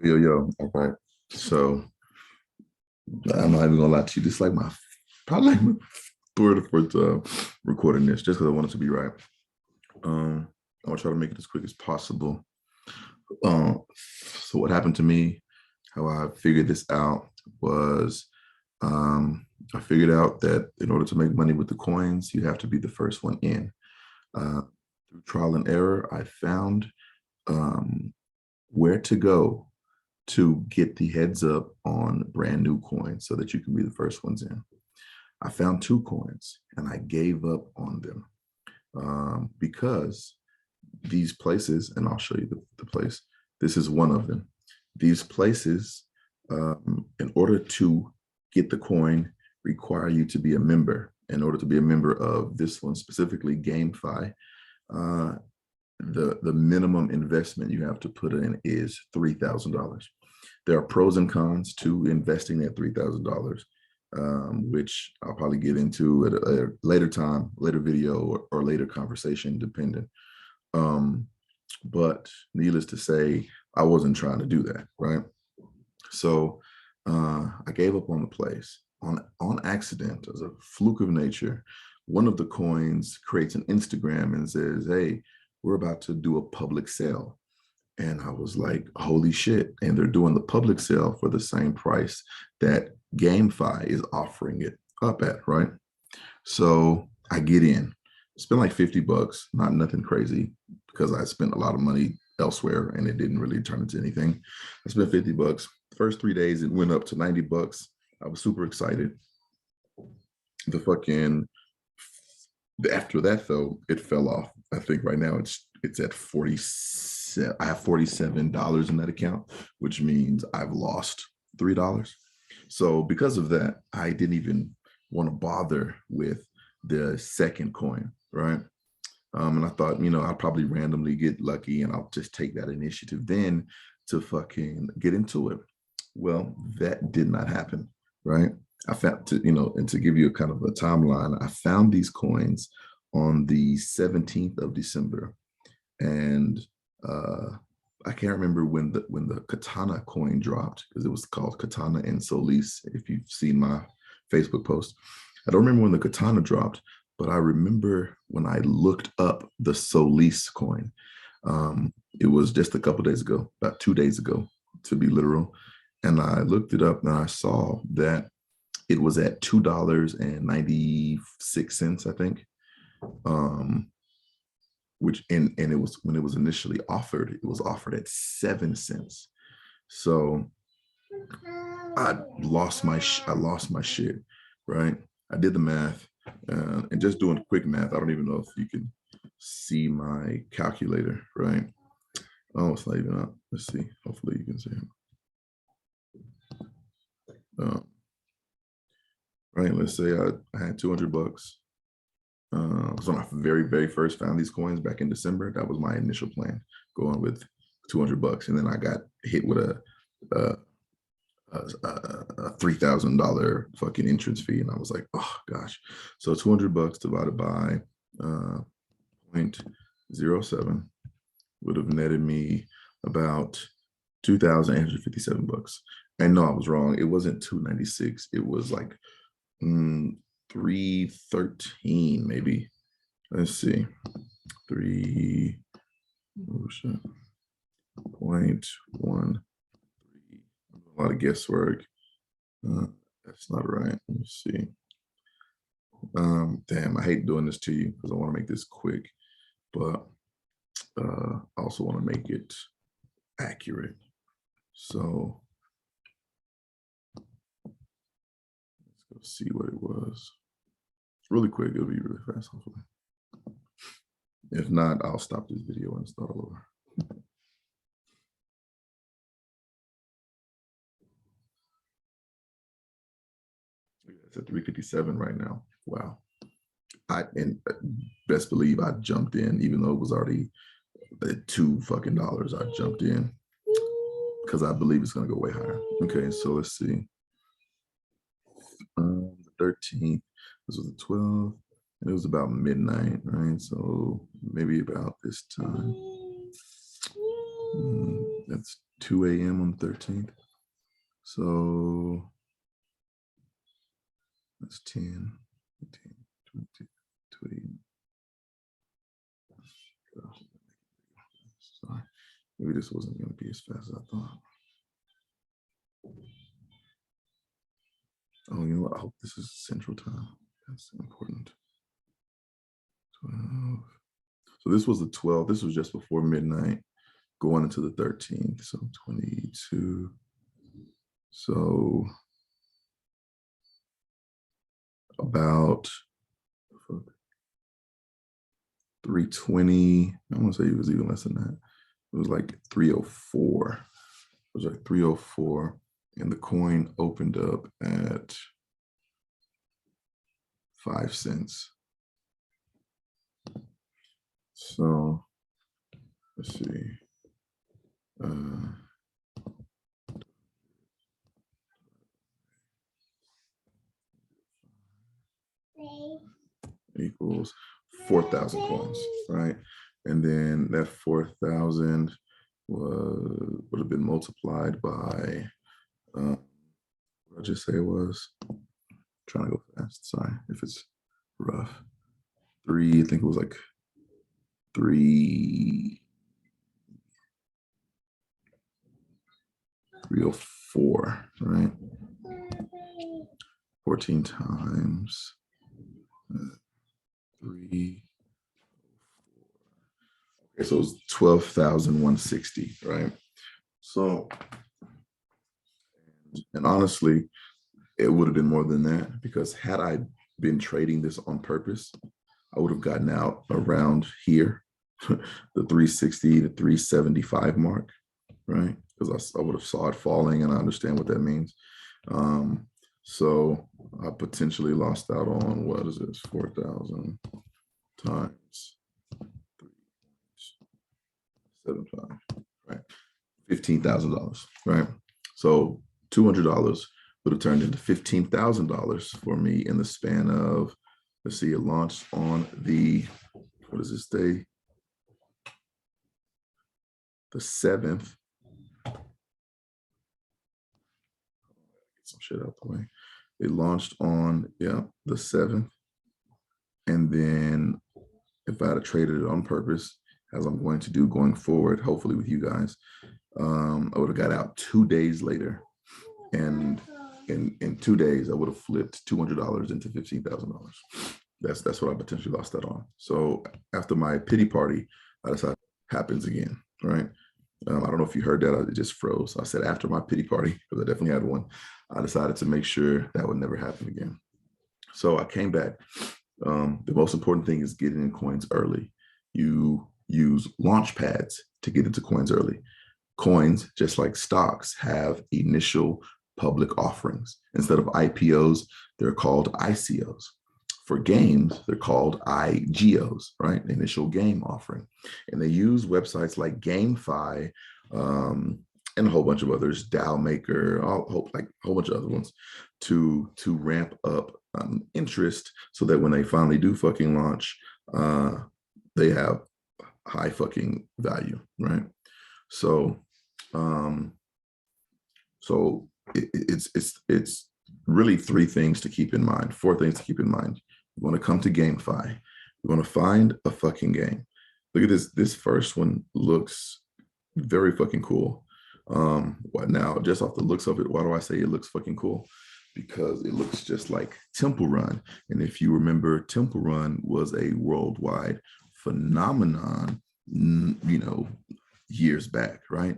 Yo, yo. All right. So I'm not even gonna lie to you. This is like my probably like my third or fourth recording this, just because I want it to be right. I'm gonna try to make it as quick as possible. So what happened to me, how I figured this out was I figured out that in order to make money with the coins, you have to be the first one in. Through trial and error, I found where to go to get the heads up on brand new coins so that you can be the first ones in. I found two coins and I gave up on them because these places, and I'll show you the place. This is one of them. These places, in order to get the coin, require you to be a member. In order to be a member of this one, specifically GameFi, the minimum investment you have to put in is $3,000. There are pros and cons to investing that $3,000, which I'll probably get into at a later time, later video, or later conversation, depending. But needless to say, I wasn't trying to do that, right? So I gave up on the place on accident, as a fluke of nature. One of the coins creates an Instagram and says, "Hey, we're about to do a public sale." And I was like, holy shit. And they're doing the public sale for the same price that GameFi is offering it up at, right? So I get in. Spent like 50 bucks, not nothing crazy, because I spent a lot of money elsewhere and it didn't really turn into anything. I spent 50 bucks. First 3 days, it went up to 90 bucks. I was super excited. After that though, it fell off. I think right now it's at 47. I have $47 in that account, which means I've lost $3. So because of that, I didn't even want to bother with the second coin, right? And I thought, I'll probably randomly get lucky and I'll just take that initiative then to fucking get into it. Well, that did not happen, right? I found, and to give you a kind of a timeline, I found these coins on the 17th of December. And I can't remember when the Katana coin dropped, because it was called Katana and Solis, if you've seen my Facebook post. I don't remember when the Katana dropped, but I remember when I looked up the Solis coin. It was just a couple days ago, about 2 days ago, to be literal. And I looked it up and I saw that it was at $2.96, I think. And it was, when it was initially offered, it was offered at 7 cents. So I lost my shit, right? I did the math, and just doing quick math, I don't even know if you can see my calculator, right? Oh, it's not even up. Let's see. Hopefully you can see it. Right, let's say I had 200 bucks. So when I very, very first found these coins back in December, that was my initial plan, going with 200 bucks. And then I got hit with a $3,000 fucking entrance fee. And I was like, oh gosh. So 200 bucks divided by 0.07 would have netted me about 2,857 bucks. And no, I was wrong. It wasn't 296. It was like 313 maybe. Let's see. 3.13. A lot of guesswork. That's not right. Let me see. Damn, I hate doing this to you because I want to make this quick, but I also want to make it accurate. So let's go see what it was. It's really quick. It'll be really fast, hopefully. If not, I'll stop this video and start all over. It's at 357 right now. Wow. And best believe I jumped in, even though it was already at $2 fucking. I jumped in because I believe it's going to go way higher. Okay, so let's see. The 13th, this was the 12th, and it was about midnight, right? So maybe about this time. That's 2 a.m. on the 13th. So that's 10, 15, 20, 20. Sorry, maybe this wasn't going to be as fast as I thought. Oh, you know what? I hope this is Central Time. That's important. 12. So this was the 12th. This was just before midnight, going into the 13th. So 22. So about 320. I want to say it was even less than that. It was like 304. It was like 304. And the coin opened up at 5 cents. So let's see. Equals 4,000 coins, right? And then that 4,000 would have been multiplied by, what did I just say it was? I'm trying to go fast, sorry if it's rough. 3, I think it was like 304, right? 14 times 3. Okay, so it's 12,160, right? So, and honestly, it would have been more than that, because had I been trading this on purpose, I would have gotten out around here, the 360 to 375 mark, right? Because I would have saw it falling, and I understand what that means. So I potentially lost out on, what is this, 4,000 times 3.75, right? $15,000, right? So $200 would have turned into $15,000 for me in the span of, let's see, it launched on the, what is this day? The 7th. Get some shit out the way. It launched on, yeah, the 7th. And then if I had traded it on purpose, as I'm going to do going forward, hopefully with you guys, I would have got out 2 days later. And in 2 days, I would have flipped $200 into $15,000. That's what I potentially lost that on. So after my pity party, I decided happens again, right? I don't know if you heard that. It just froze. I said after my pity party, because I definitely had one. I decided to make sure that would never happen again. So I came back. The most important thing is getting in coins early. You use launch pads to get into coins early. Coins, just like stocks, have initial public offerings. Instead of IPOs, they're called ICOs. For games, they're called IGOs, right? Initial game offering. And they use websites like GameFi and a whole bunch of others, DAO Maker, like a whole bunch of other ones, to ramp up interest so that when they finally do fucking launch, they have high fucking value, right? So, it's really 3 things to keep in mind, 4 things to keep in mind. You want to come to GameFi. You want to find a fucking game. Look at this. This first one looks very fucking cool. What now? Just off the looks of it, why do I say it looks fucking cool? Because it looks just like Temple Run. And if you remember, Temple Run was a worldwide phenomenon, you know, years back, right?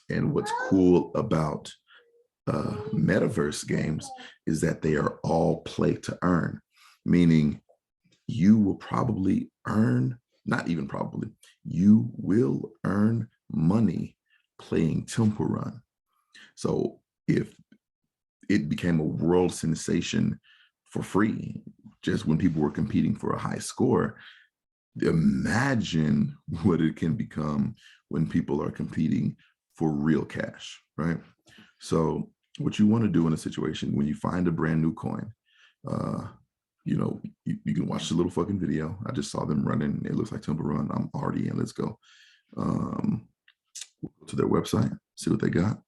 And what's cool about metaverse games is that they are all play to earn, meaning you will probably earn, not even probably, you will earn money playing Temple Run. So if it became a world sensation for free, just when people were competing for a high score, imagine what it can become when people are competing for real cash, right? So what you want to do in a situation when you find a brand new coin, you know, you can watch the little fucking video. I just saw them running. It looks like Temple Run. I'm already in. Let's go. We'll go to their website, see what they got.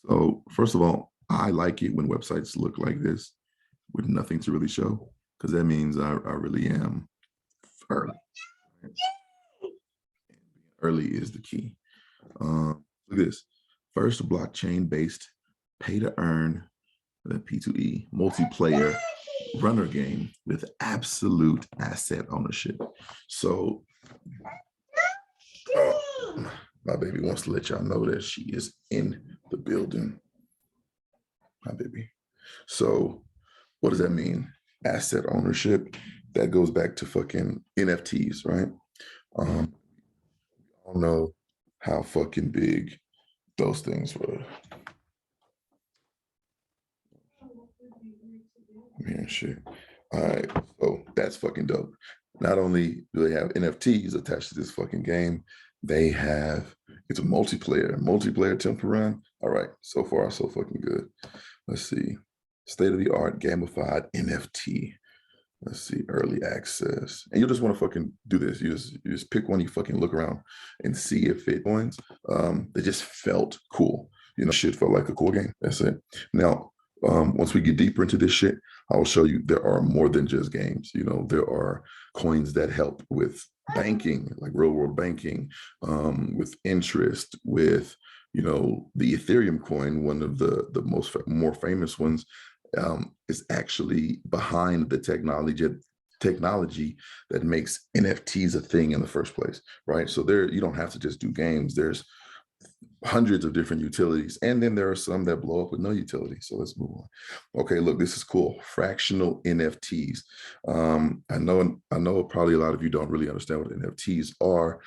So first of all, I like it when websites look like this with nothing to really show, because that means I really am early. Early is the key. Look at this. First blockchain-based pay-to-earn, the P2E multiplayer runner game with absolute asset ownership. So my baby wants to let y'all know that she is in the building. My baby. So what does that mean? Asset ownership. That goes back to fucking NFTs, right? We all know how fucking big those things were. Man, shit. All right, so that's fucking dope. Not only do they have NFTs attached to this fucking game, they have, it's a multiplayer temple run. All right, so far so fucking good. Let's see, state of the art gamified NFT. Let's see, early access. And you'll just want to fucking do this. You just pick one, you fucking look around and see if it joins. They just felt cool. You know, shit felt like a cool game. That's it. Now, once we get deeper into this shit, I'll show you there are more than just games. You know, there are coins that help with banking, like real world banking, with interest, with, you know, the Ethereum coin, one of the more famous ones, is actually behind the technology that makes NFTs a thing in the first place, right? So there, you don't have to just do games. There's hundreds of different utilities, and then there are some that blow up with no utility. So let's move on. Okay, look, this is cool. Fractional NFTs. I know probably a lot of you don't really understand what NFTs are,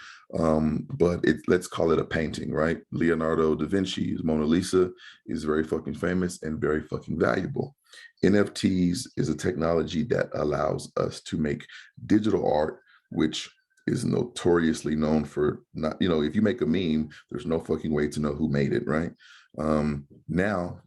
but let's call it a painting, right? Leonardo da Vinci's Mona Lisa is very fucking famous and very fucking valuable. NFTs is a technology that allows us to make digital art, which is notoriously known for not, you know, if you make a meme, there's no fucking way to know who made it, right? Now,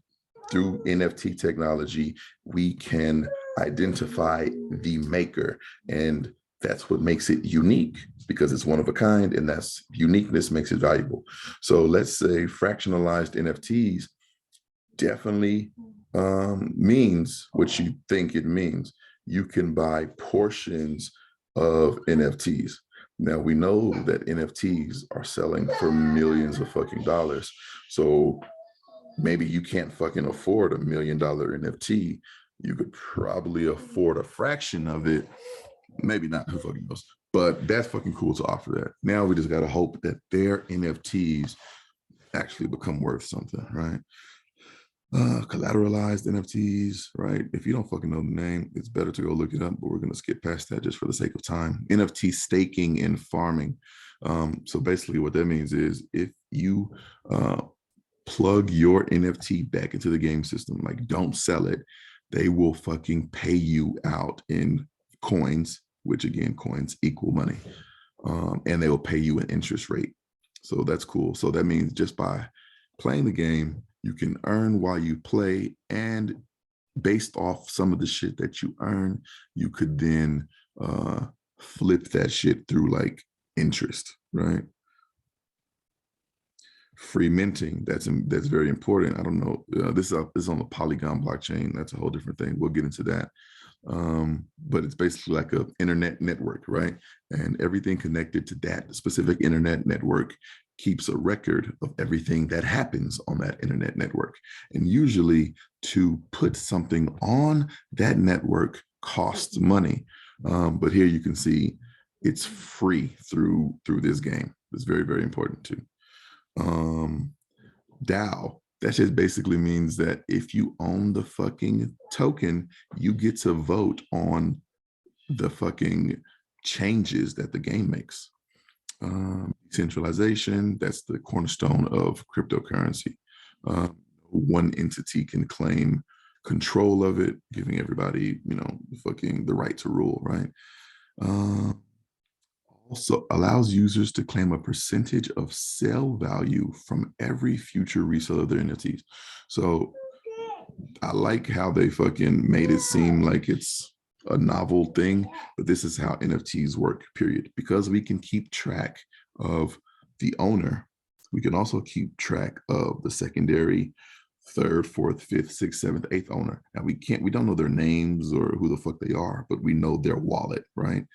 through NFT technology, we can identify the maker, and that's what makes it unique, because it's one of a kind, and that's uniqueness makes it valuable. So let's say fractionalized NFTs definitely means what you think it means. You can buy portions of NFTs. Now we know that NFTs are selling for millions of fucking dollars. So maybe you can't fucking afford $1 million NFT. You could probably afford a fraction of it. Maybe not, who fucking knows? But that's fucking cool to offer that. Now we just gotta hope that their NFTs actually become worth something, right? Collateralized NFTs, right? If you don't fucking know the name, it's better to go look it up, but we're going to skip past that just for the sake of time. NFT staking and farming. So basically what that means is if you plug your NFT back into the game system, like don't sell it, they will fucking pay you out in coins, which again, coins equal money. And they will pay you an interest rate. So that's cool. So that means just by playing the game, you can earn while you play, and based off some of the shit that you earn, you could then flip that shit through like interest, right? Free minting, that's very important. I don't know, this is on the Polygon blockchain. That's a whole different thing. We'll get into that. But it's basically like an internet network, right? And everything connected to that specific internet network keeps a record of everything that happens on that internet network. And usually to put something on that network costs money. But here you can see it's free through this game. It's very, very important too. DAO, that just basically means that if you own the fucking token, you get to vote on the fucking changes that the game makes. Decentralization, that's the cornerstone of cryptocurrency. One entity can claim control of it, giving everybody, you know, fucking the right to rule, right? Also allows users to claim a percentage of sale value from every future resale of their NFTs. So I like how they fucking made it seem like it's a novel thing, but this is how NFTs work, period. Because we can keep track of the owner, we can also keep track of the secondary, third, fourth, fifth, sixth, seventh, eighth owner. Now we don't know their names or who the fuck they are, but we know their wallet, right?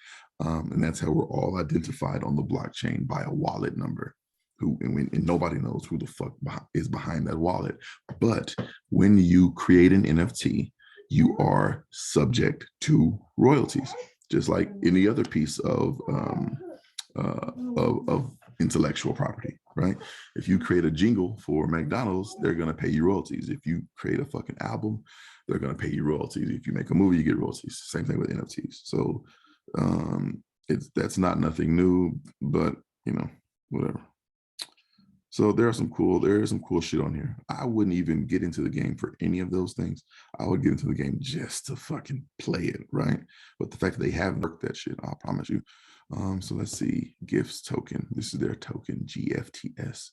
And that's how we're all identified on the blockchain, by a wallet number. And nobody knows who the fuck is behind that wallet. But when you create an NFT, you are subject to royalties, just like any other piece of intellectual property, right? If you create a jingle for McDonald's, they're gonna pay you royalties. If you create a fucking album, they're gonna pay you royalties. If you make a movie, you get royalties. Same thing with NFTs. So that's not nothing new, but you know, whatever. So there is some cool shit on here. I wouldn't even get into the game for any of those things. I would get into the game just to fucking play it, right? But the fact that they haven't worked that shit, I'll promise you. So let's see, GIFs token. This is their token, GFTS.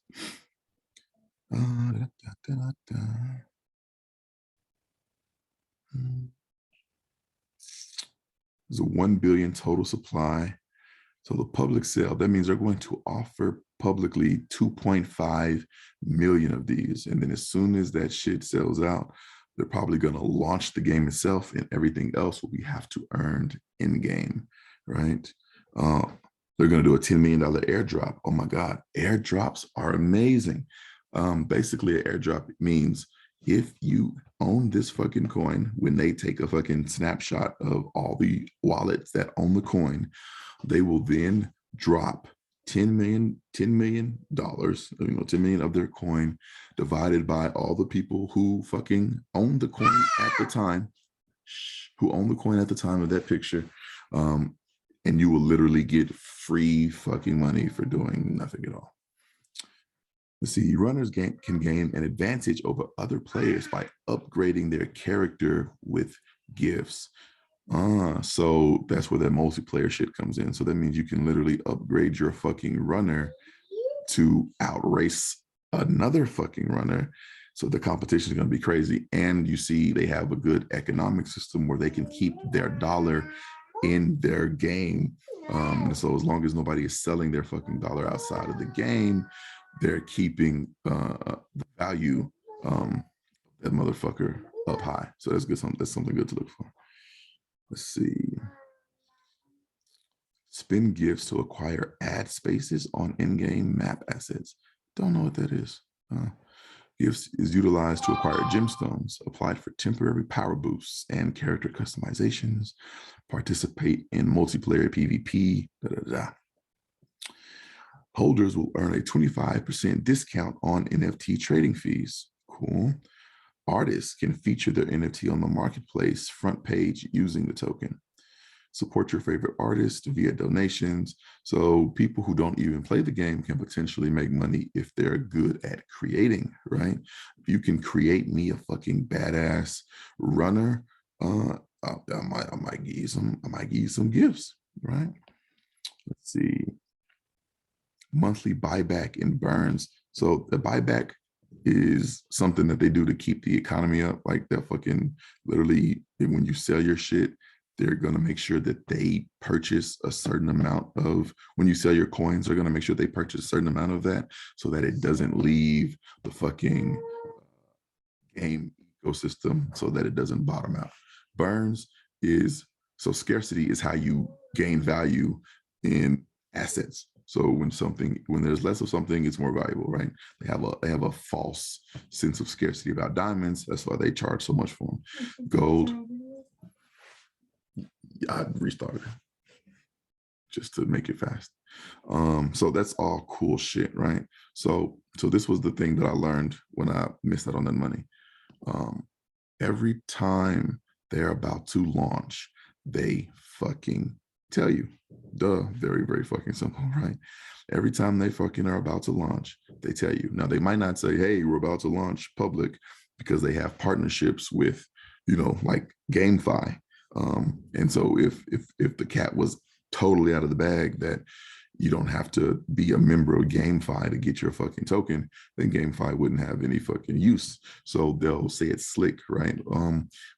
There's a 1 billion total supply. So the public sale, that means they're going to offer publicly 2.5 million of these. And then as soon as that shit sells out, they're probably going to launch the game itself, and everything else will be have to earn in game, right? They're going to do a $10 million airdrop. Oh my God, airdrops are amazing. Basically, an airdrop means if you own this fucking coin, when they take a fucking snapshot of all the wallets that own the coin, they will then drop $10 million, $10 million of their coin, divided by all the people who fucking own the coin at the time, of that picture. And you will literally get free fucking money for doing nothing at all. Let's see, runners can gain an advantage over other players by upgrading their character with gifts. So that's where that multiplayer shit comes in. So that means you can literally upgrade your fucking runner to outrace another fucking runner. So the competition is going to be crazy. And you see, they have a good economic system where they can keep their dollar in their game. So as long as nobody is selling their fucking dollar outside of the game, they're keeping the value that motherfucker up high. So that's good. That's something good to look for. Let's see. Spend gifts to acquire ad spaces on in-game map assets. Don't know what that is. Gifts is utilized to acquire gemstones, applied for temporary power boosts and character customizations, participate in multiplayer PvP, Holders will earn a 25% discount on NFT trading fees. Cool. Artists can feature their NFT on the marketplace front page using the token. Support your favorite artist via donations. So people who don't even play the game can potentially make money if they're good at creating, right? If you can create me a fucking badass runner, I might give you some gifts, right? Let's see. Monthly buyback and burns. So the buyback is something that they do to keep the economy up. Like they're fucking literally, when you sell your shit, they're going to make sure that they purchase a certain amount of, when you sell your coins, they're going to make sure they purchase a certain amount of that so that it doesn't leave the fucking game ecosystem, so that it doesn't bottom out. Burns is, so scarcity is how you gain value in assets. So when there's less of something, it's more valuable, right? They have a false sense of scarcity about diamonds. That's why they charge so much for them. Gold, I restarted it just to make it fast. So that's all cool shit, right? So this was the thing that I learned when I missed out on that money. Every time they're about to launch, they fucking tell you. Duh, very, very fucking simple, right? Every time they fucking are about to launch, they tell you. Now, they might not say, hey, we're about to launch public, because they have partnerships with, like GameFi. And so if the cat was totally out of the bag that, you don't have to be a member of GameFi to get your fucking token, then GameFi wouldn't have any fucking use. So they'll say it's slick, right?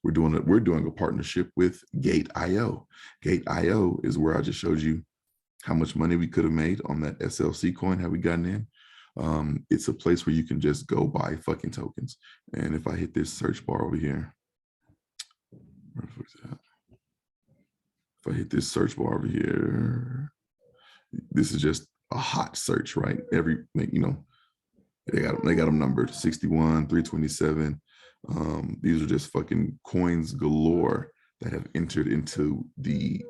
We're doing a partnership with Gate.io. Gate.io is where I just showed you how much money we could have made on that SLC coin had we gotten in. It's a place where you can just go buy fucking tokens. And if I hit this search bar over here, where the fuck's that? If I hit this search bar over here, this is just a hot search, right? Every, you know, they got them numbered 61, 327. These are just fucking coins galore that have entered into the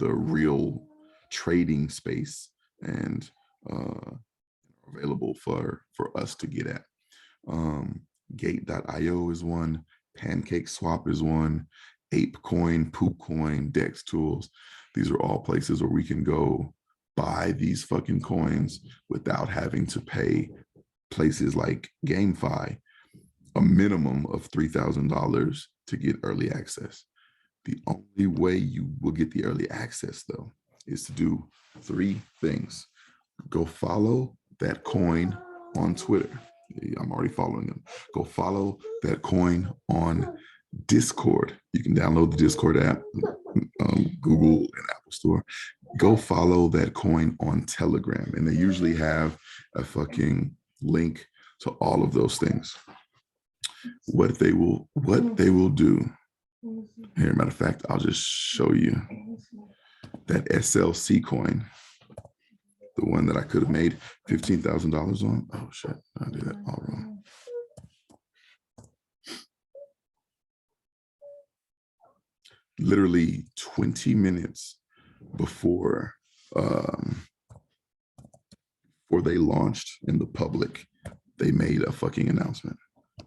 real trading space and available for us to get at. Gate.io is one, Pancake Swap is one, ApeCoin, PoopCoin, Dex Tools. These are all places where we can go buy these fucking coins without having to pay places like GameFi a minimum of $3,000 to get early access. The only way you will get the early access, though, is to do 3 things. Go follow that coin on Twitter. I'm already following them. Go follow that coin on Discord. You can download the Discord app, Google and Apple Store. Go follow that coin on Telegram. And they usually have a fucking link to all of those things. What they will do. Here, matter of fact, I'll just show you that SLC coin, the one that I could have made $15,000 on. Oh shit, I did that all wrong. Literally 20 minutes before they launched in the public, they made a fucking announcement.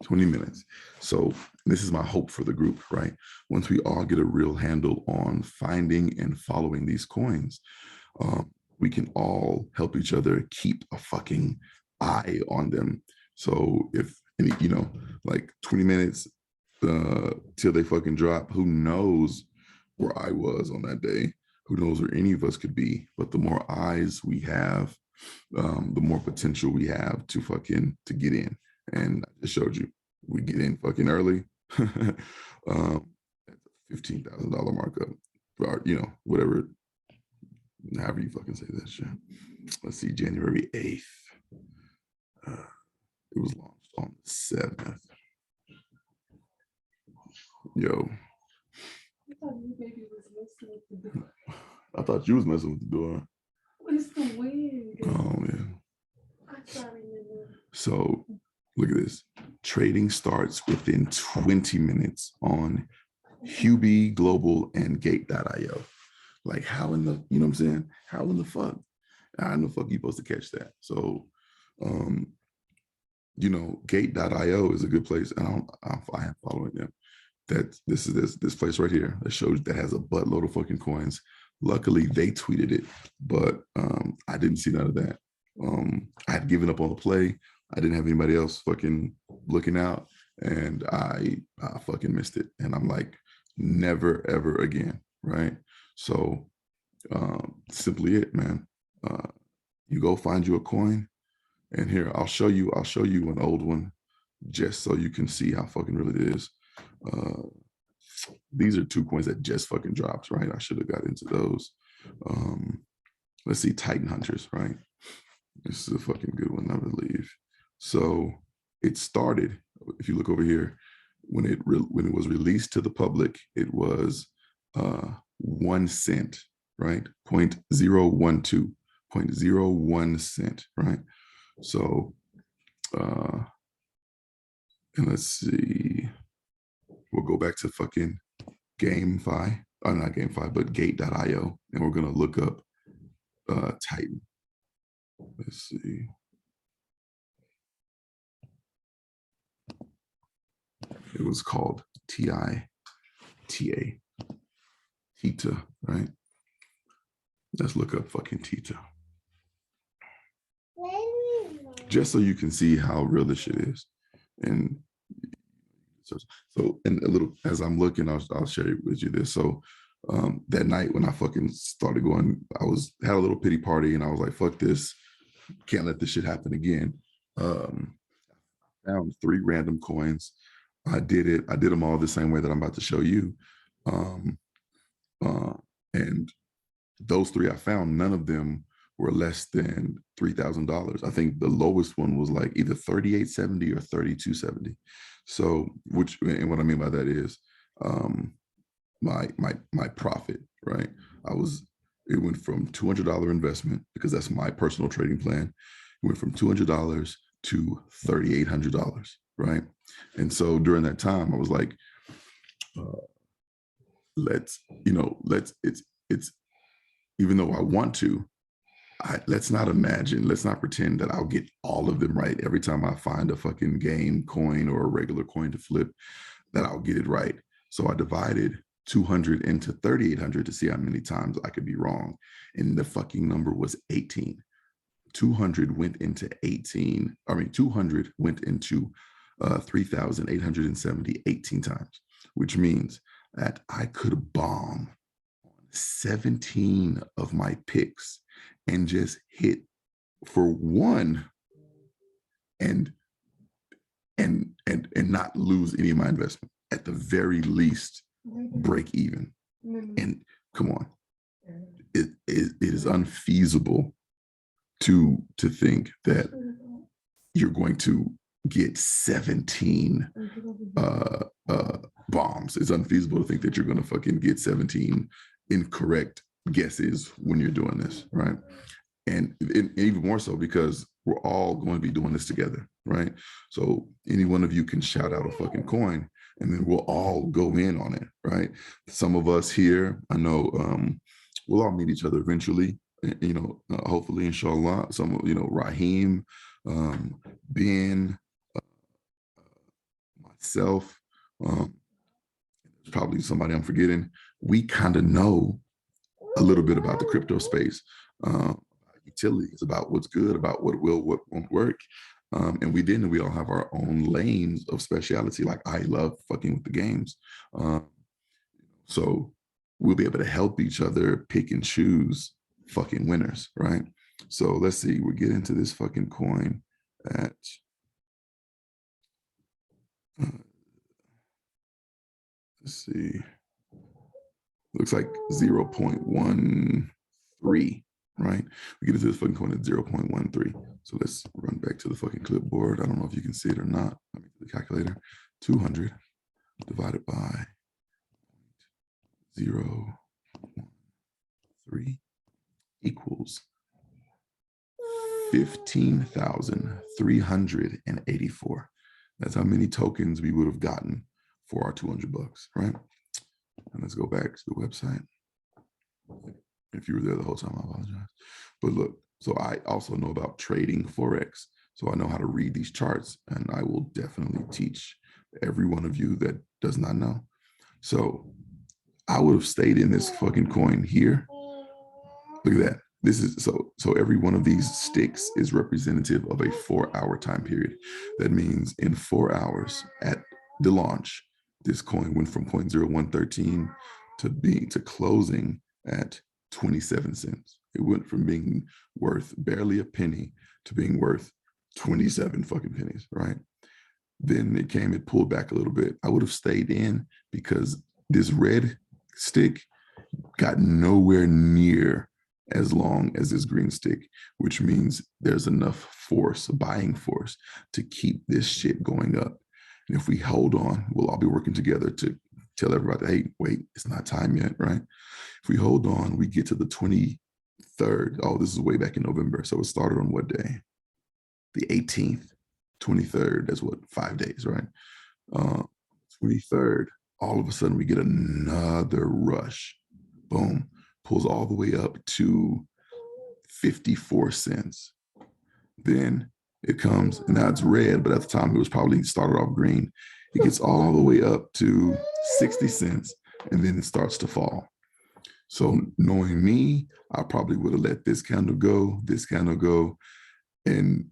20 minutes. So this is my hope for the group, right? Once we all get a real handle on finding and following these coins, we can all help each other keep a fucking eye on them. So if any, you know, like 20 minutes till they fucking drop, who knows where I was on that day? Who knows where any of us could be? But the more eyes we have, the more potential we have to get in. And I just showed you, we get in fucking early. $15,000 markup, or, you know, whatever, however you fucking say that shit. Let's see, January 8th. It was launched on the 7th. Yo. I thought you was messing with the door. It's the wind. Oh, yeah. So look at this. Trading starts within 20 minutes on Hubi Global and Gate.io. Like, how in the, you know what I'm saying? How in the fuck? How in the fuck you supposed to catch that? So, you know, Gate.io is a good place. And I am following them. That this is this place right here that shows that has a buttload of fucking coins. Luckily, they tweeted it, but I didn't see none of that. I had given up on the play. I didn't have anybody else fucking looking out, and I fucking missed it. And I'm like, never ever again, right? So simply it, man. You go find you a coin, and here I'll show you an old one, just so you can see how fucking real it is. These are 2 coins that just fucking dropped, right? I should have got into those. Let's see, Titan Hunters, right? This is a fucking good one, I believe. So it started, if you look over here, when it was released to the public, it was 1 cent, right? 0.012, 0.01 cent, right? So, and let's see, we'll go back to fucking GameFi, not GameFi, but Gate.io, and we're gonna look up Titan. Let's see. It was called TITA, Tita, right? Let's look up fucking Tita. Just so you can see how real this shit is. And so and a little, as I'm looking, I'll share with you this. So That night when I fucking started going, had a little pity party, and I was like, fuck this, can't let this shit happen again. Found 3 random coins. I did them all the same way that I'm about to show you. Um, and those 3 I found, none of them were less than $3,000. I think the lowest one was like either 38.70 or 32.70. So, and what I mean by that is, my profit, right? It went from $200 investment, because that's my personal trading plan. It went from $200 to $3,800, right? And so during that time, I was like, it's even though I want to, let's not pretend that I'll get all of them right every time I find a fucking game coin or a regular coin to flip, that I'll get it right. So I divided 200 into 3,800 to see how many times I could be wrong. And the fucking number was 18. 200 went into 3,870 18 times, which means that I could bomb 17 of my picks and just hit for one and not lose any of my investment. At the very least, break even. And come on, it is unfeasible to think that you're going to get 17 bombs. It's unfeasible to think that you're going to fucking get 17 incorrect guesses when you're doing this, right? And even more so because we're all going to be doing this together, right? So any one of you can shout out a fucking coin, and then we'll all go in on it, right? Some of us here, I know, we'll all meet each other eventually, hopefully, inshallah. Some, Raheem, Ben, myself, probably somebody I'm forgetting. We kind of know a little bit about the crypto space, utilities, about what's good, about what will, what won't work. And we all have our own lanes of speciality. Like, I love fucking with the games. So we'll be able to help each other pick and choose fucking winners, right? So let's see, we'll get into this fucking coin at, let's see, looks like 0.13, right? We get into this fucking coin at 0.13. So let's run back to the fucking clipboard. I don't know if you can see it or not. Let me do the calculator. 200 divided by 0.13 equals 15,384. That's how many tokens we would have gotten for our $200, right? And let's go back to the website. If you were there the whole time, I apologize. But look, so I also know about trading Forex. So I know how to read these charts, and I will definitely teach every one of you that does not know. So I would have stayed in this fucking coin here. Look at that. This is so every one of these sticks is representative of a 4-hour time period. That means in 4 hours at the launch, this coin went from 0.0113 to closing at 27 cents. It went from being worth barely a penny to being worth 27 fucking pennies, right? Then it pulled back a little bit. I would have stayed in because this red stick got nowhere near as long as this green stick, which means there's enough buying force to keep this shit going up. And if we hold on, we'll all be working together to tell everybody, hey, wait, it's not time yet, right? If we hold on, we get to the 23rd. Oh, this is way back in November. So it started on what day? The 18th, 23rd. That's what, 5 days, right? 23rd, all of a sudden we get another rush. Boom. Pulls all the way up to 54 cents. Then it comes, and now it's red, but at the time it was probably started off green. It gets all the way up to 60 cents, and then it starts to fall. So knowing me, I probably would have let this candle go, and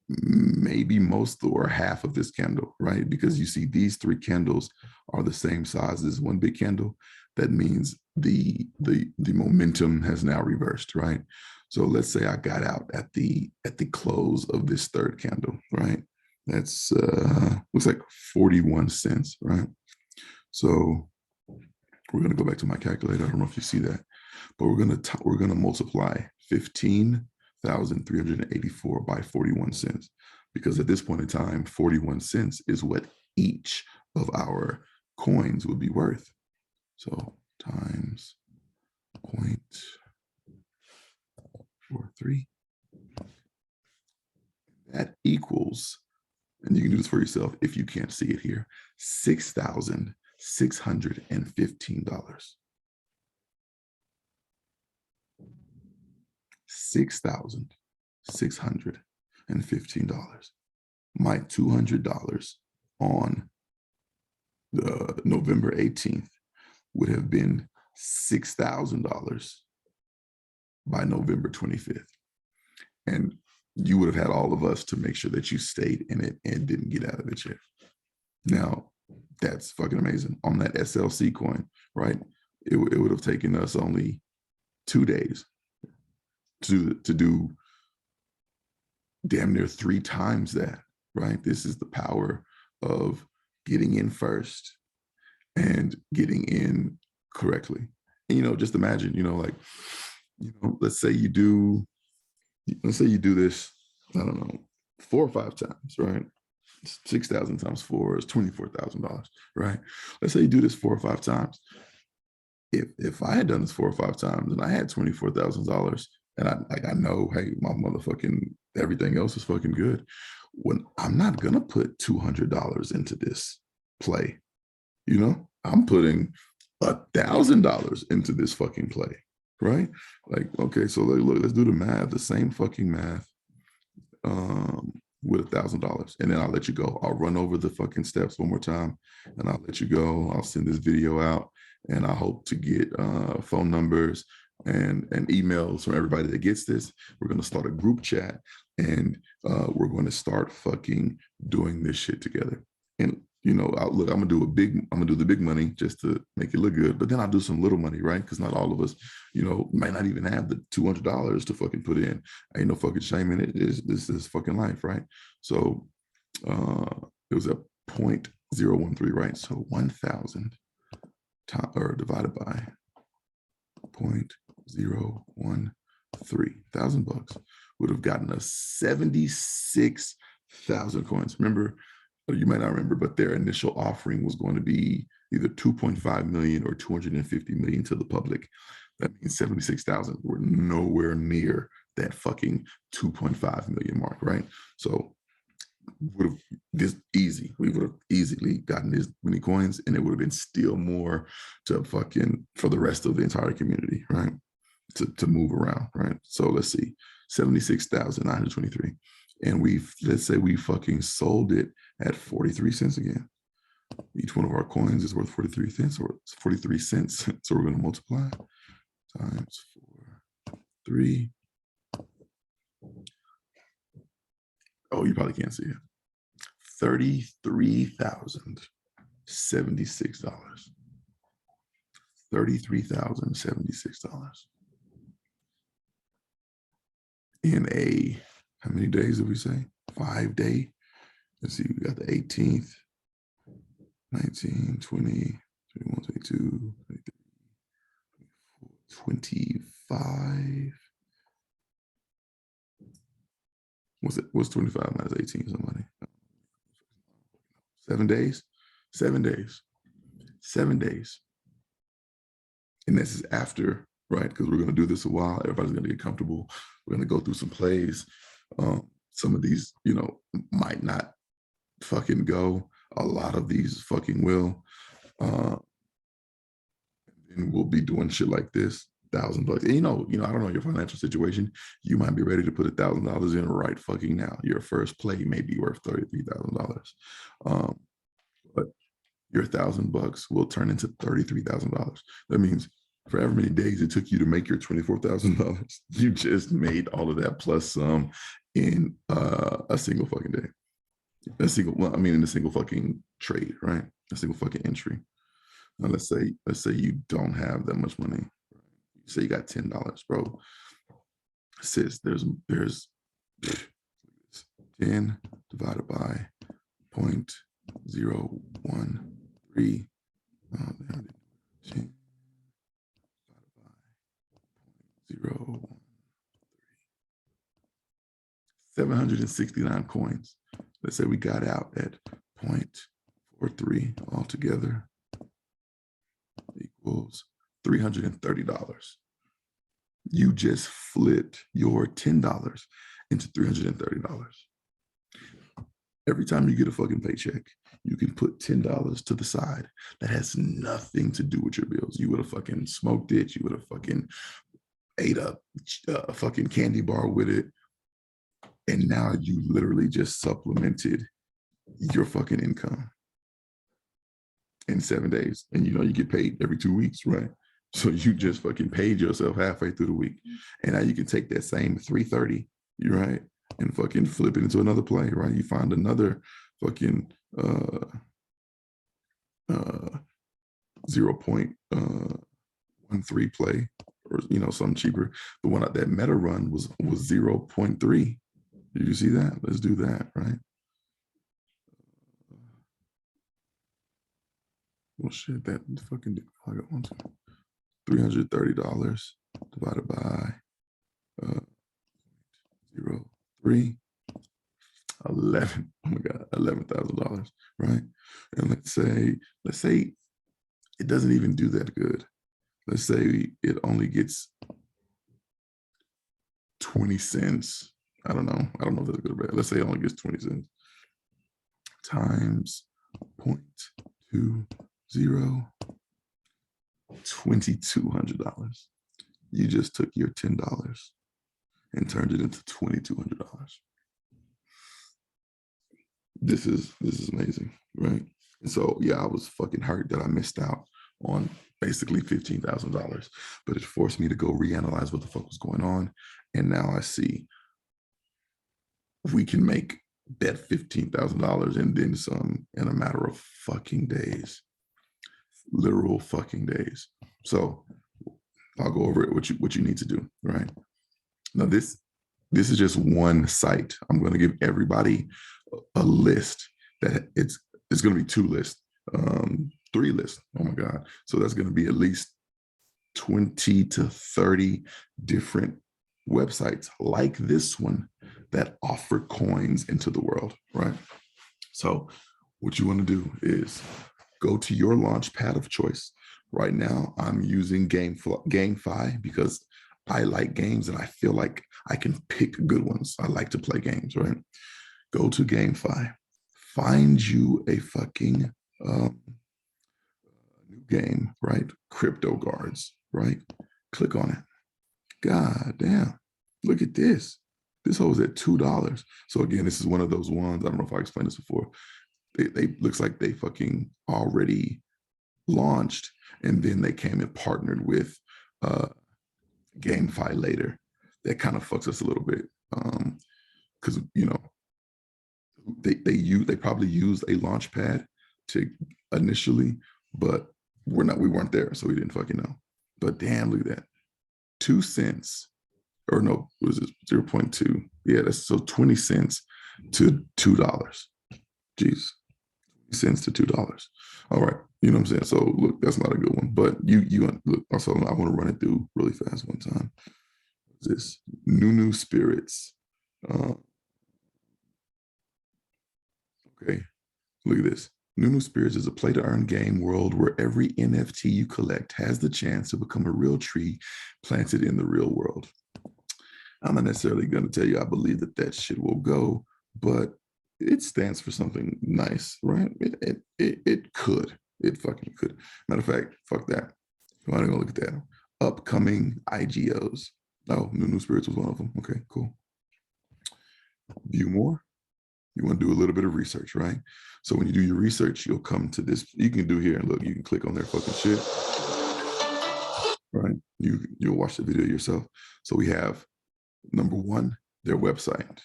maybe most or half of this candle, right? Because you see these 3 candles are the same size as one big candle. That means the momentum has now reversed, right? So let's say I got out at the close of this third candle, right? That's looks like 41 cents, right? So we're gonna go back to my calculator. I don't know if you see that, but we're gonna multiply 15,384 by 41 cents, because at this point in time, 41 cents is what each of our coins would be worth. So times 0.43. That equals, and you can do this for yourself if you can't see it here, $6,615. $6,615. My $200 on the November 18th would have been $6,000 by November 25th. And you would have had all of us to make sure that you stayed in it and didn't get out of it yet. Now, that's fucking amazing. On that SLC coin, right? It would have taken us only 2 days to do damn near 3 times that, right? This is the power of getting in first and getting in correctly. And, just imagine, like, let's say you do this, I don't know, 4 or 5 times, right? 6,000 times 4 is $24,000, right? Let's say you do this 4 or 5 times. If I had done this 4 or 5 times and I had $24,000 and I know, hey, my motherfucking everything else is fucking good, when I'm not gonna put $200 into this play, I'm putting $1,000 into this fucking play, right? Like, okay, so look, let's do the math, the same fucking math, with $1,000, and then I'll let you go. I'll run over the fucking steps one more time, and I'll let you go. I'll send this video out, and I hope to get phone numbers and emails from everybody that gets this. We're gonna start a group chat, and we're going to start fucking doing this shit together. And look, I'm gonna do the big money just to make it look good, but then I'll do some little money, right? Because not all of us, might not even have the $200 to fucking put in. Ain't no fucking shame in it. This is fucking life, right? So it was a 0.013, right? So 1,000 divided by 0.013, $1,000 would have gotten us 76,000 coins. Remember, you might not remember, but their initial offering was going to be either 2.5 million or 250 million to the public. That means 76,000. We're nowhere near that fucking 2.5 million mark, right? So we would have easily gotten this many coins, and it would have been still more to fucking for the rest of the entire community, right? To move around, right? So let's see, 76,923. And let's say we fucking sold it at 43 cents again. Each one of our coins is worth 43 cents, or it's 43 cents. So we're going to multiply times 3. Oh, you probably can't see it. $33,076. $33,076. In how many days did we say? 5 day. Let's see, we got the 18th, 19, 20, 21, 22, 23, 25. What's 25 minus 18? Somebody. 7 days? 7 days. 7 days. And this is after, right? Because we're going to do this a while. Everybody's going to get comfortable. We're going to go through some plays. Some of these, might not fucking go. A lot of these fucking will. And we'll be doing shit like this, $1,000. And I don't know your financial situation. You might be ready to put $1,000 in right fucking now. Your first play may be worth $33,000. But your $1,000 will turn into $33,000. That means for however many days it took you to make your $24,000, you just made all of that plus some in a single fucking day. In a single fucking trade, right? A single fucking entry. Now let's say you don't have that much money. Say you got $10, bro. Sis, there's 10 divided by 0.013. 10 divided by 0.013. 769 coins. Let's say we got out at 0.43 altogether equals $330. You just flipped your $10 into $330. Every time you get a fucking paycheck, you can put $10 to the side. That has nothing to do with your bills. You would have fucking smoked it. You would have fucking ate a fucking candy bar with it. And now you literally just supplemented your fucking income in 7 days. And you know, you get paid every 2 weeks, right? So you just fucking paid yourself halfway through the week. And now you can take that same 330, right? And fucking flip it into another play, right? You find another fucking 0.13 play, or you know, something cheaper. The one that meta run was 0.3. Did you see that? Let's do that, right? Well, shit, that fucking I got one, $330 divided by 0.03. 11. Oh my God, $11,000, right? And let's say it doesn't even do that good. Let's say it only gets 20 cents. I don't know if that's good or bad. Let's say it only gets 20 cents times 0.20, $2,200. You just took your $10 and turned it into $2,200. This is amazing, right? And so yeah, I was fucking hurt that I missed out on basically $15,000, but it forced me to go reanalyze what the fuck was going on. And now I see we can make that $15,000 and then some in a matter of fucking days, literal fucking days. So I'll go over it, what you need to do, right? Now this is just one site. I'm going to give everybody a list that it's going to be 2 lists, 3 lists. Oh my God. So that's going to be at least 20 to 30 different websites like this one that offer coins into the world, right? So what you want to do is go to your launch pad of choice. Right now, I'm using GameFi because I like games and I feel like I can pick good ones. I like to play games, right? Go to GameFi, find you a fucking new game, right? Crypto Guards, right? Click on it. God damn, look at this. This hoe is at $2. So again, this is one of those ones, I don't know if I explained this before. They looks like they fucking already launched and then they came and partnered with GameFi later. That kind of fucks us a little bit. Because you know, they probably used a launch pad to initially, but we weren't there, so we didn't fucking know. But damn, look at that. 2 cents, or no, what is it? 0.2. Yeah, that's so 20 cents to $2. Jeez. 20 cents to $2. All right. You know what I'm saying? So look, that's not a good one. But you look, also I want to run it through really fast one time. What's this? New Spirits. Okay. Look at this. New Spirits is a play to earn game world where every NFT you collect has the chance to become a real tree planted in the real world. I'm not necessarily going to tell you I believe that shit will go, but it stands for something nice, right? It could. It fucking could. Matter of fact, fuck that. I'm not going to look at that. Upcoming IGOs. Oh, New Spirits was one of them. Okay, cool. View more. You want to do a little bit of research, right? So when you do your research, you'll come to this. You can do here and look, you can click on their fucking shit, right? You'll watch the video yourself. So we have number 1, their website,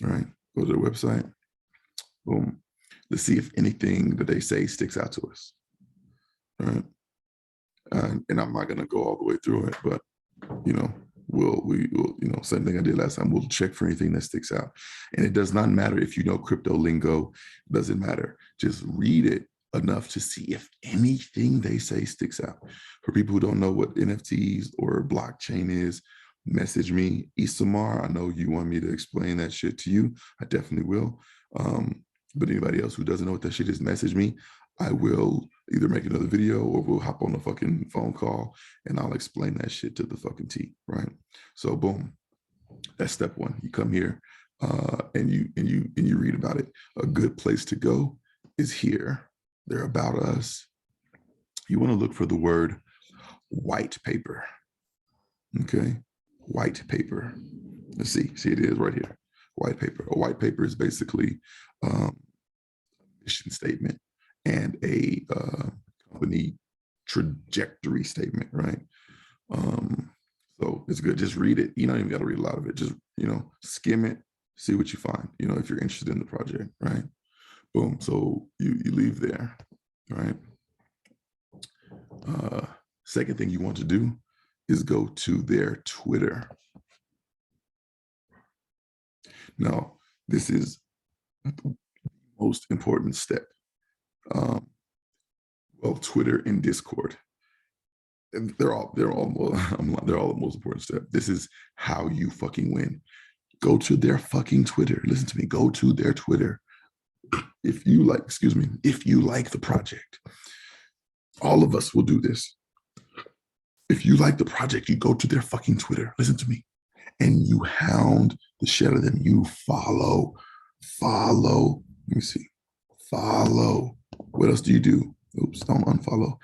right? Go to their website. Boom. Let's see if anything that they say sticks out to us. right? And I'm not gonna go all the way through it, but you know, we will, you know, same thing I did last time. We'll check for anything that sticks out. And it does not matter if you know crypto lingo, doesn't matter. Just read it enough to see if anything they say sticks out. For people who don't know what NFTs or blockchain is, message me, Isamar. I know you want me to explain that shit to you. I definitely will. But anybody else who doesn't know what that shit is, message me. I will either make another video or we'll hop on a fucking phone call and I'll explain that shit to the fucking T, right? So boom, that's step one. You come here and you read about it. A good place to go is here. They're about us. You want to look for the word white paper. Okay, white paper. Let's see. See, it is right here. White paper. A white paper is basically mission statement and a company trajectory statement, right? So it's good. Just read it. You don't even got to read a lot of it. Just, you know, skim it, see what you find, you know, if you're interested in the project, right? Boom. So you leave there, right? Second thing you want to do is go to their Twitter. Now, this is the most important step. Well, Twitter and Discord. And they're all the most important step. This is how you fucking win. Go to their fucking Twitter. Listen to me. Go to their Twitter. If you like, excuse me, if you like the project, all of us will do this. If you like the project, you go to their fucking Twitter. Listen to me. And you hound the shit out of them. You follow. Let me see. Follow. What else do you do? Oops, don't unfollow.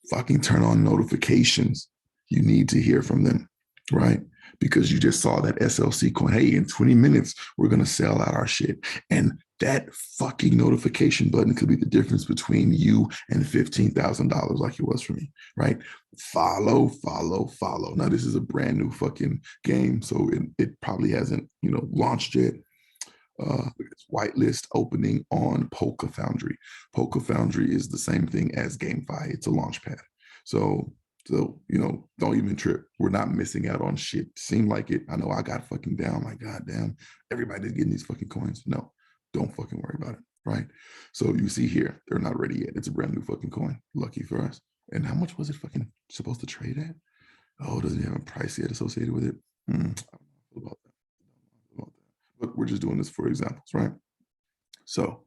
Fucking turn on notifications. You need to hear from them, right? Because you just saw that SLC coin. Hey, in 20 minutes, we're going to sell out our shit. And that fucking notification button could be the difference between you and $15,000 like it was for me, right? Follow. Now, this is a brand new fucking game, so it probably hasn't, you know, launched yet. It's whitelist opening on Polka Foundry. Polka Foundry is the same thing as GameFi. It's a launch pad. So, you know, don't even trip. We're not missing out on shit. Seemed like it. I know I got fucking down. Like, goddamn, everybody's getting these fucking coins. No, don't fucking worry about it, right? So you see here, they're not ready yet. It's a brand new fucking coin. Lucky for us. And how much was it fucking supposed to trade at? Oh, doesn't it have a price yet associated with it? I don't know about that. But we're just doing this for examples, right? So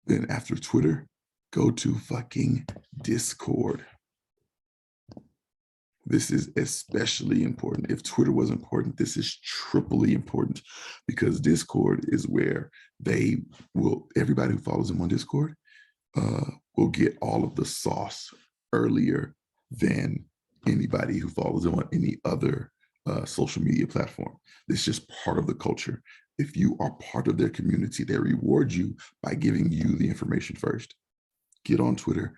then after Twitter, go to fucking Discord. This is especially important. If Twitter was important, this is triply important because Discord is where everybody who follows them on Discord will get all of the sauce earlier than anybody who follows them on any other social media platform. It's just part of the culture. If you are part of their community, they reward you by giving you the information first. Get on Twitter,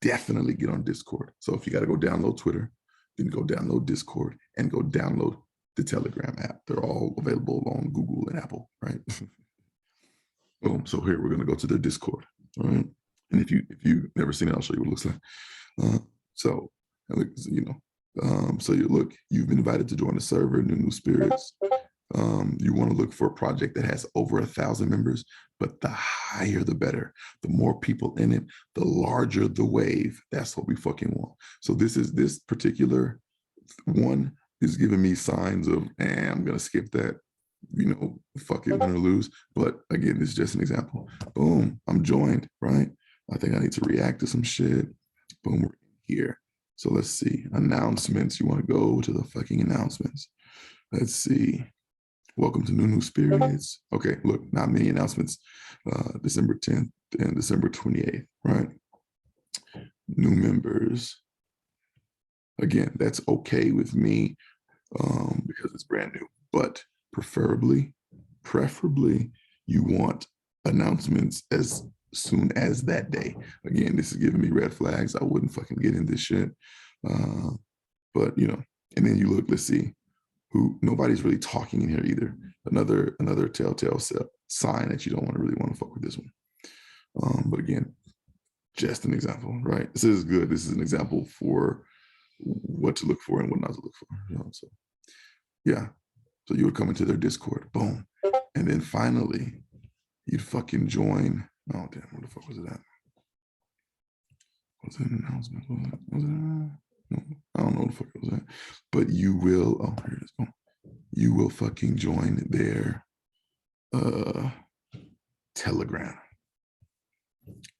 definitely get on Discord. So if you got to go download Twitter, then go download Discord and go download the Telegram app. They're all available on Google and Apple, right? Boom. So here we're going to go to their Discord, all right? And if you've never seen it, I'll show you what it looks like. So you know, so you look, you've been invited to join the server, New Spirits. You want to look for a project that has over 1,000 members, but the higher the better. The more people in it, the larger the wave. That's what we fucking want. So this particular one is giving me signs of, I'm gonna skip that. You know, fuck it, win or lose. But again, it's just an example. Boom, I'm joined, right? I think I need to react to some shit. Boom, we're here. So let's see, announcements. You want to go to the fucking announcements. Let's see. Welcome to New Spirits. Okay, look, not many announcements. December 10th and December 28th, right? New members. Again, that's okay with me because it's brand new, but preferably, you want announcements as soon as that day. Again, this is giving me red flags. I wouldn't fucking get in this shit. But, you know, and then you look, let's see, who nobody's really talking in here either. Another telltale sign that you don't really want to fuck with this one. But again, Just an example, right? This is good. This is an example for what to look for and what not to look for. So yeah. So you would come into their Discord, boom. And then finally, you'd fucking join. Oh damn, what the fuck was it at? Was it an announcement? Was it no, I don't know what the fuck it was at. But you will, oh, here it is. Boom. You will fucking join their Telegram.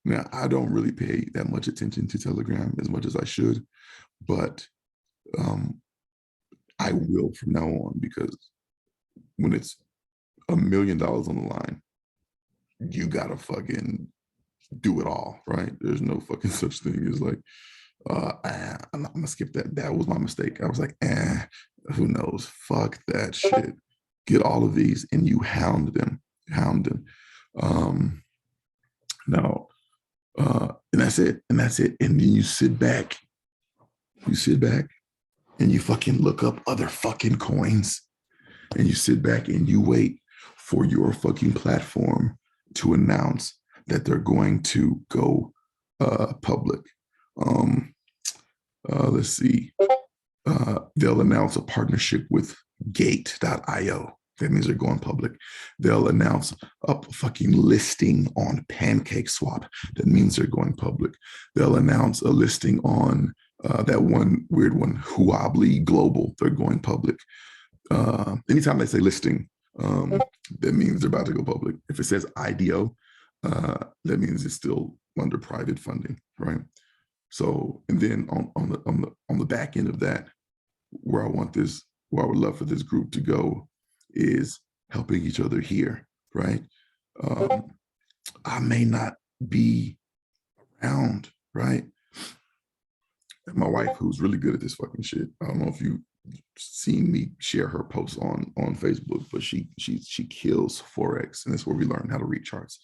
Now, I don't really pay that much attention to Telegram as much as I should, but I will from now on, because when it's $1 million on the line, you gotta fucking do it all, right? There's no fucking such thing as like, I'm gonna skip that. That was my mistake. I was like, who knows? Fuck that shit. Get all of these and you hound them. Now, and that's it. And that's it. And then you sit back. You sit back and you fucking look up other fucking coins. And you sit back and you wait for your fucking platform to announce that they're going to go public. Let's see. They'll announce a partnership with Gate.io. That means they're going public. They'll announce a fucking listing on PancakeSwap. That means they're going public. They'll announce a listing on that one weird one, Huobi Global. They're going public. Anytime they say listing, that means they're about to go public. If it says IDO, that means it's still under private funding, right? So, and then on the back end of that, where I would love for this group to go is helping each other here, right? I may not be around, right? My wife, who's really good at this fucking shit. I don't know if you seen me share her posts on Facebook, but she kills Forex, and that's where we learn how to read charts.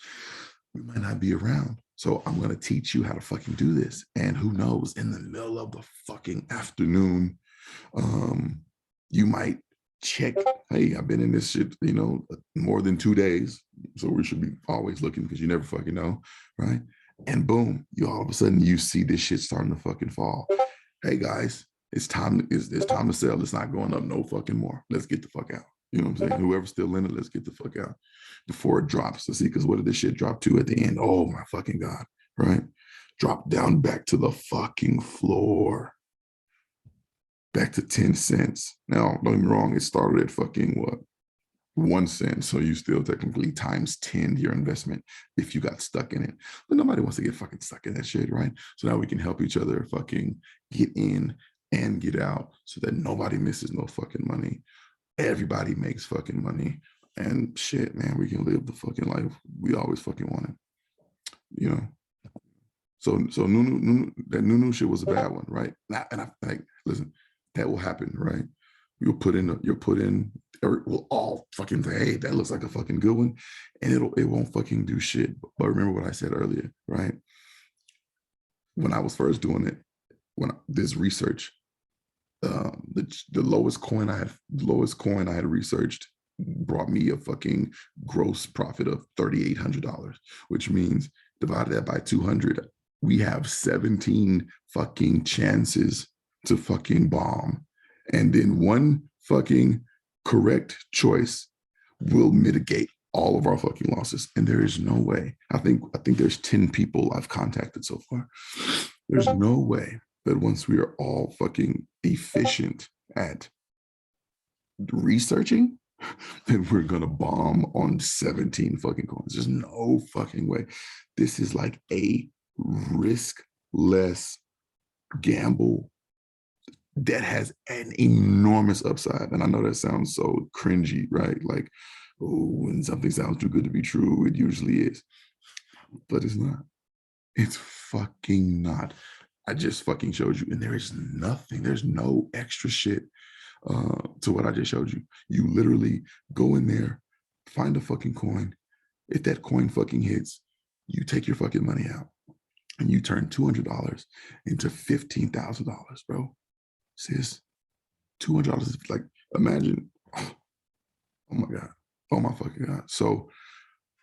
We might not be around. So I'm going to teach you how to fucking do this. And who knows, in the middle of the fucking afternoon, you might check, hey, I've been in this shit, more than 2 days. So we should be always looking, because you never fucking know, right? And boom, you all of a sudden you see this shit starting to fucking fall. Hey guys, it's time to sell. It's not going up no fucking more. Let's get the fuck out. You know what I'm saying? Whoever's still in it, let's get the fuck out before it drops. To see, because what did this shit drop to at the end? Oh my fucking God, right? Drop down back to the fucking floor. Back to 10 cents. Now, don't get me wrong, it started at fucking what? 1 cent. So you still technically times 10 your investment if you got stuck in it. But nobody wants to get fucking stuck in that shit, right? So now we can help each other fucking get in and get out so that nobody misses no fucking money. Everybody makes fucking money. And shit, man, we can live the fucking life we always fucking wanted. So that Nunu shit was a bad one, right? And I like, listen, that will happen, right? You'll put in, or we'll all fucking say, hey, that looks like a fucking good one, and it won't fucking do shit. But remember what I said earlier, right? When I was first doing it, this research, the lowest coin I had researched brought me a fucking gross profit of $3,800, which means divide that by 200, we have 17 fucking chances to fucking bomb. And then one fucking correct choice will mitigate all of our fucking losses. And there is no way. I think there's 10 people I've contacted so far. There's no way that once we are all fucking efficient at researching, then we're gonna bomb on 17 fucking coins. There's no fucking way. This is like a riskless gamble that has an enormous upside. And I know that sounds so cringy, right? Like, oh, when something sounds too good to be true, it usually is. But it's not. It's fucking not. I just fucking showed you, and there is nothing. There's no extra shit to what I just showed you. You literally go in there, find a fucking coin. If that coin fucking hits, you take your fucking money out and you turn $200 into $15,000, bro. Sis, $200 is like, imagine, oh my God. Oh my fucking God. So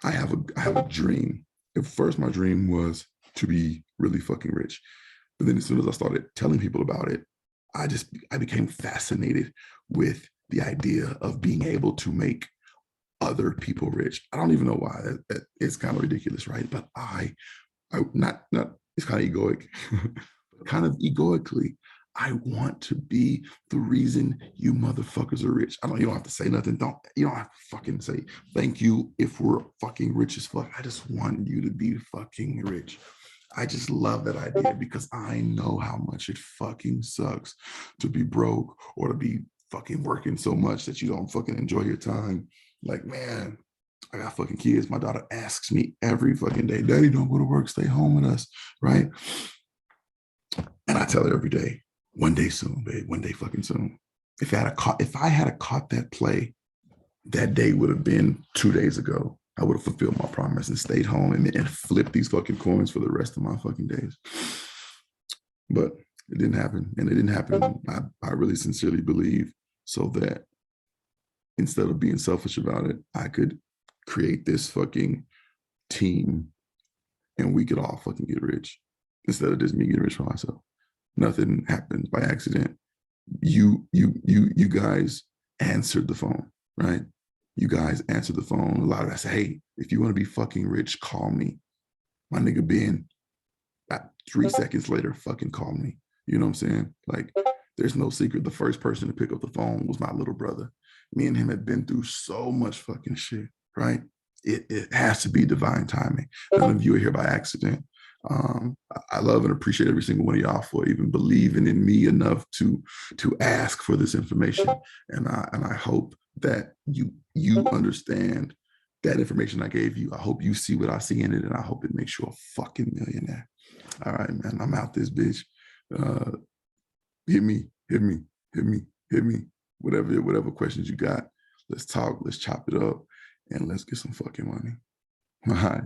I have a dream. At first, my dream was to be really fucking rich. But then as soon as I started telling people about it, I became fascinated with the idea of being able to make other people rich. I don't even know why. It's kind of ridiculous, right? But I not it's kind of egoic, kind of egoically. I want to be the reason you motherfuckers are rich. You don't have to say nothing. You don't have to fucking say thank you if we're fucking rich as fuck. I just want you to be fucking rich. I just love that idea because I know how much it fucking sucks to be broke or to be fucking working so much that you don't fucking enjoy your time. Like, man, I got fucking kids. My daughter asks me every fucking day, Daddy, don't go to work, stay home with us, right? And I tell her every day, one day soon, babe, one day fucking soon. If I had a caught that play, that day would have been 2 days ago. I would have fulfilled my promise and stayed home and flipped these fucking coins for the rest of my fucking days. But it didn't happen. And it didn't happen, I really sincerely believe, so that instead of being selfish about it, I could create this fucking team and we could all fucking get rich instead of just me getting rich for myself. Nothing happens by accident. You guys answered the phone, right? You guys answered the phone. A lot of us say, hey, if you want to be fucking rich, call me. My nigga Ben, 3 seconds later, fucking call me. You know what I'm saying? Like, there's no secret. The first person to pick up the phone was my little brother. Me and him had been through so much fucking shit, right? It has to be divine timing. None of you are here by accident. I love and appreciate every single one of y'all for even believing in me enough to ask for this information. And I hope that you understand that information I gave you. I hope you see what I see in it, and I hope it makes you a fucking millionaire. All right, man. I'm out this bitch. Hit me, hit me, hit me, hit me. Whatever questions you got. Let's talk. Let's chop it up, and let's get some fucking money. All right.